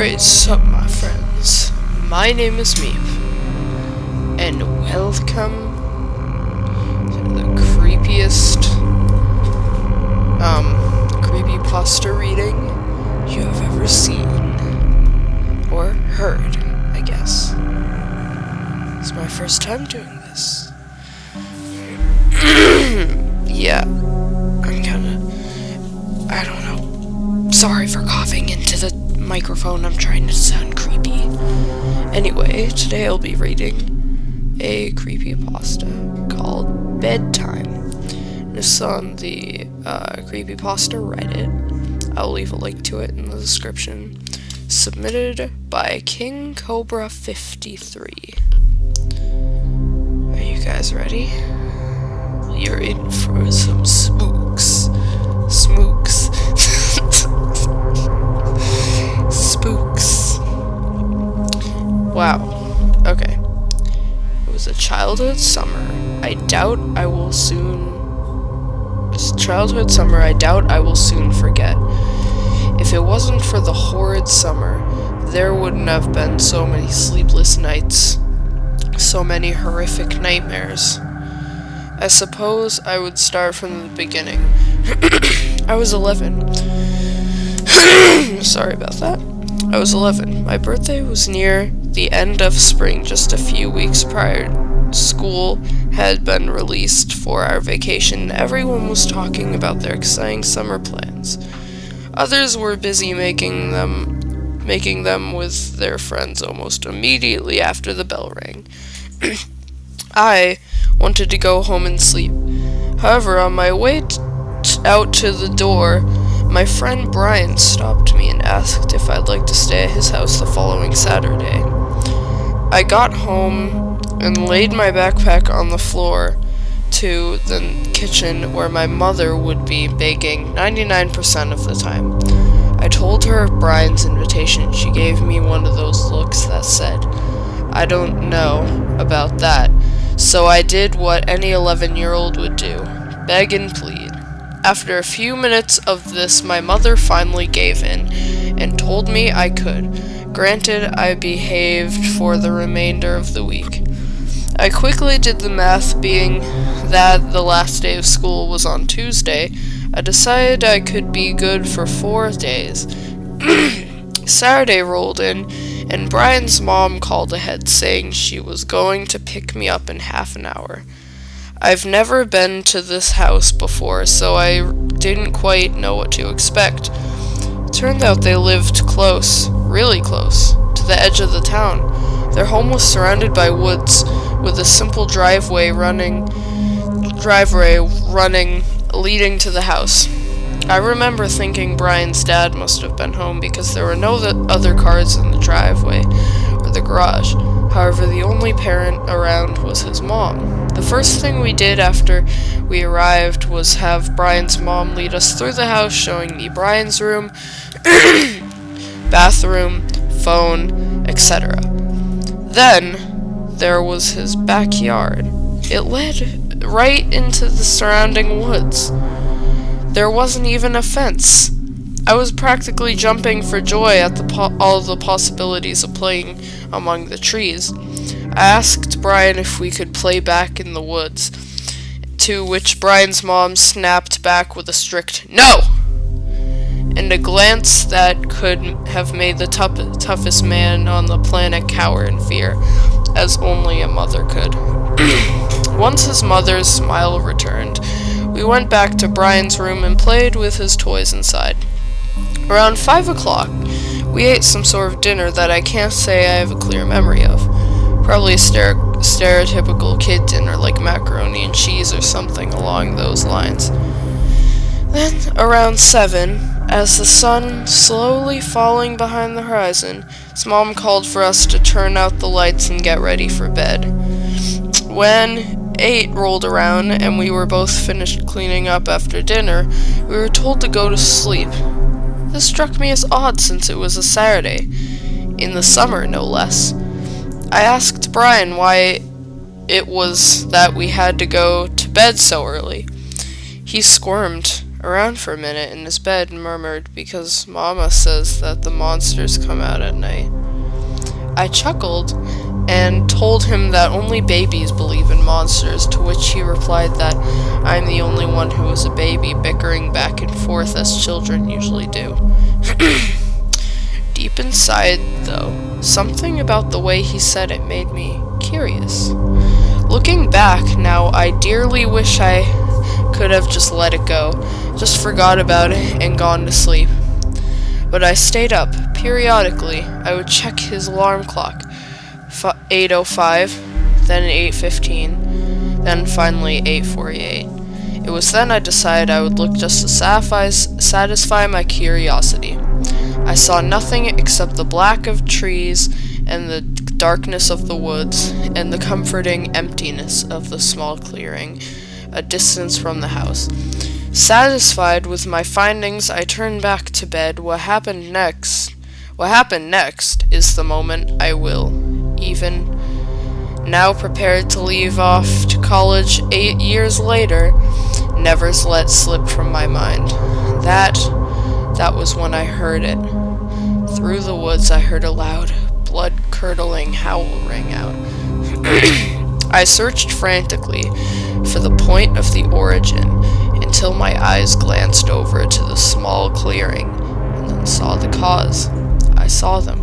Alright, sup my friends, my name is Meap, and welcome to the creepiest, creepypasta reading you have ever seen, or heard, I guess. It's my first time doing this. Yeah, I'm I don't know. Sorry for coughing into the microphone, I'm trying to sound creepy. Anyway, today I'll be reading a creepypasta called Bedtime. This is on the CreepyPasta Reddit. I'll leave a link to it in the description. Submitted by King Cobra 53. Are you guys ready? You're in for some spooks. Smooks. Spooks. Wow. Okay. It was a childhood summer. I doubt I will soon forget. If it wasn't for the horrid summer, there wouldn't have been so many sleepless nights, so many horrific nightmares. I suppose I would start from the beginning. I was 11. Sorry about that. I was 11. My birthday was near the end of spring, just a few weeks prior. School had been released for our vacation. Everyone was talking about their exciting summer plans. Others were busy making them with their friends almost immediately after the bell rang. I wanted to go home and sleep. However, on my way out to the door, my friend Brian stopped me and asked if I'd like to stay at his house the following Saturday. I got home and laid my backpack on the floor to the kitchen where my mother would be baking 99% of the time. I told her of Brian's invitation. She gave me one of those looks that said, "I don't know about that." So I did what any 11-year-old would do, beg and plead. After a few minutes of this, my mother finally gave in and told me I could. Granted, I behaved for the remainder of the week. I quickly did the math, being that the last day of school was on Tuesday. I decided I could be good for 4 days. Saturday rolled in, and Brian's mom called ahead saying she was going to pick me up in half an hour. I've never been to this house before, so I didn't quite know what to expect. Turned out they lived close, really close, to the edge of the town. Their home was surrounded by woods, with a simple driveway running leading to the house. I remember thinking Brian's dad must have been home because there were no other cars in the driveway or the garage. However, the only parent around was his mom. The first thing we did after we arrived was have Brian's mom lead us through the house, showing me Brian's room, bathroom, phone, etc. Then there was his backyard. It led right into the surrounding woods. There wasn't even a fence. I was practically jumping for joy at all the possibilities of playing among the trees. I asked Brian if we could play back in the woods, to which Brian's mom snapped back with a strict "No!" and a glance that could have made the toughest man on the planet cower in fear, as only a mother could. Once his mother's smile returned, we went back to Brian's room and played with his toys inside. Around 5 o'clock, we ate some sort of dinner that I can't say I have a clear memory of. Probably a stereotypical kid dinner like macaroni and cheese or something along those lines. Then, around 7, as the sun slowly falling behind the horizon, his mom called for us to turn out the lights and get ready for bed. When 8 rolled around and we were both finished cleaning up after dinner, we were told to go to sleep. This struck me as odd since it was a Saturday, in the summer no less. I asked Brian why it was that we had to go to bed so early. He squirmed. around for a minute in his bed and murmured, "Because Mama says that the monsters come out at night." I chuckled and told him that only babies believe in monsters, to which he replied that I'm the only one who was a baby, bickering back and forth as children usually do. Deep inside, though, something about the way he said it made me curious. Looking back now, I dearly wish I could have just let it go, just forgot about it and gone to sleep. But I stayed up. Periodically, I would check his alarm clock. 8:05, then 8:15, then finally 8:48. It was then I decided I would look just to satisfy my curiosity. I saw nothing except the black of trees and the darkness of the woods and the comforting emptiness of the small clearing a distance from the house. Satisfied with my findings, I turned back to bed. What happened next is the moment I will, even now prepared to leave off to college 8 years later, never let slip from my mind. That was when I heard it. Through the woods I heard a loud, blood-curdling howl ring out. I searched frantically for the point of the origin until my eyes glanced over to the small clearing and then saw the cause. I saw them,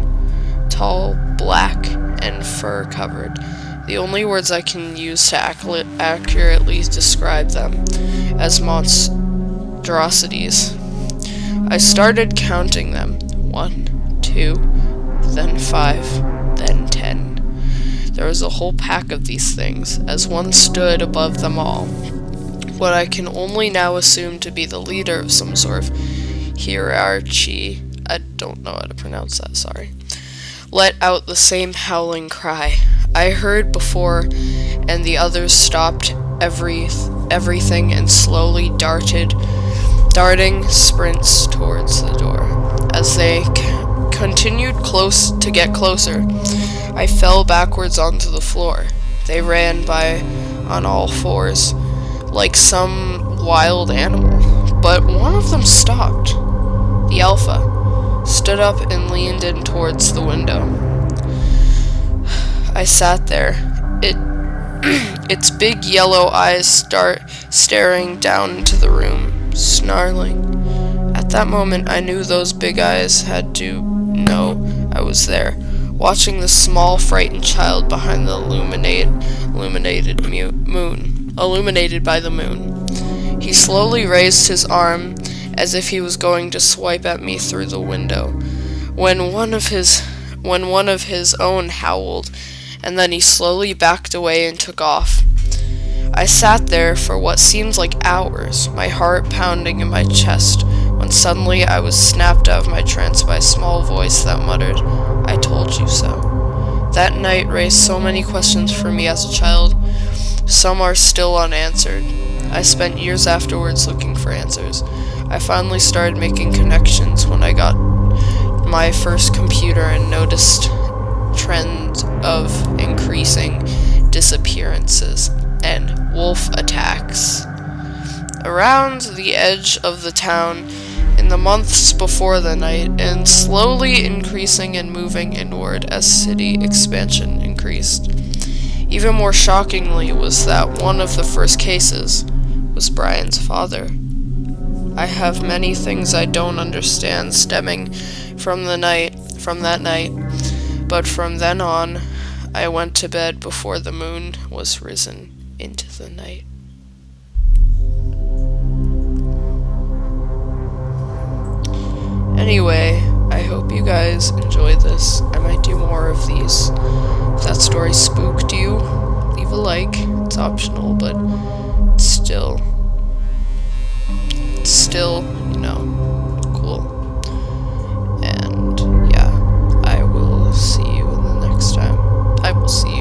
tall, black, and fur-covered. The only words I can use to accurately describe them as monstrosities. I started counting them. 1, 2, then 5, then 10. There was a whole pack of these things, as one stood above them all. What I can only now assume to be the leader of some sort of hierarchy, I don't know how to pronounce that, sorry, let out the same howling cry I heard before, and the others stopped everything and slowly darting sprints towards the door. As they continued to get closer, I fell backwards onto the floor. They ran by on all fours, like some wild animal, but one of them stopped. The alpha stood up and leaned in towards the window. I sat there, its big yellow eyes staring down into the room, snarling. At that moment, I knew those big eyes had to know I was there, watching the small, frightened child behind the illuminated by the moon. He slowly raised his arm as if he was going to swipe at me through the window, when one of his own howled, and then he slowly backed away and took off. I sat there for what seemed like hours, my heart pounding in my chest, when suddenly I was snapped out of my trance by a small voice that muttered, "I told you so." That night raised so many questions for me as a child. Some are still unanswered. I spent years afterwards looking for answers. I finally started making connections when I got my first computer and noticed trends of increasing disappearances and wolf attacks around the edge of the town in the months before the night, and slowly increasing and moving inward as city expansion increased. Even more shockingly was that one of the first cases was Brian's father. I have many things I don't understand stemming from that night, but from then on, I went to bed before the moon was risen into the night. Anyway, I hope you guys enjoyed this. I might do more of these. If that story spooked you, leave a like. It's optional, but it's still, cool. And yeah, I will see you in the next time. I will see you.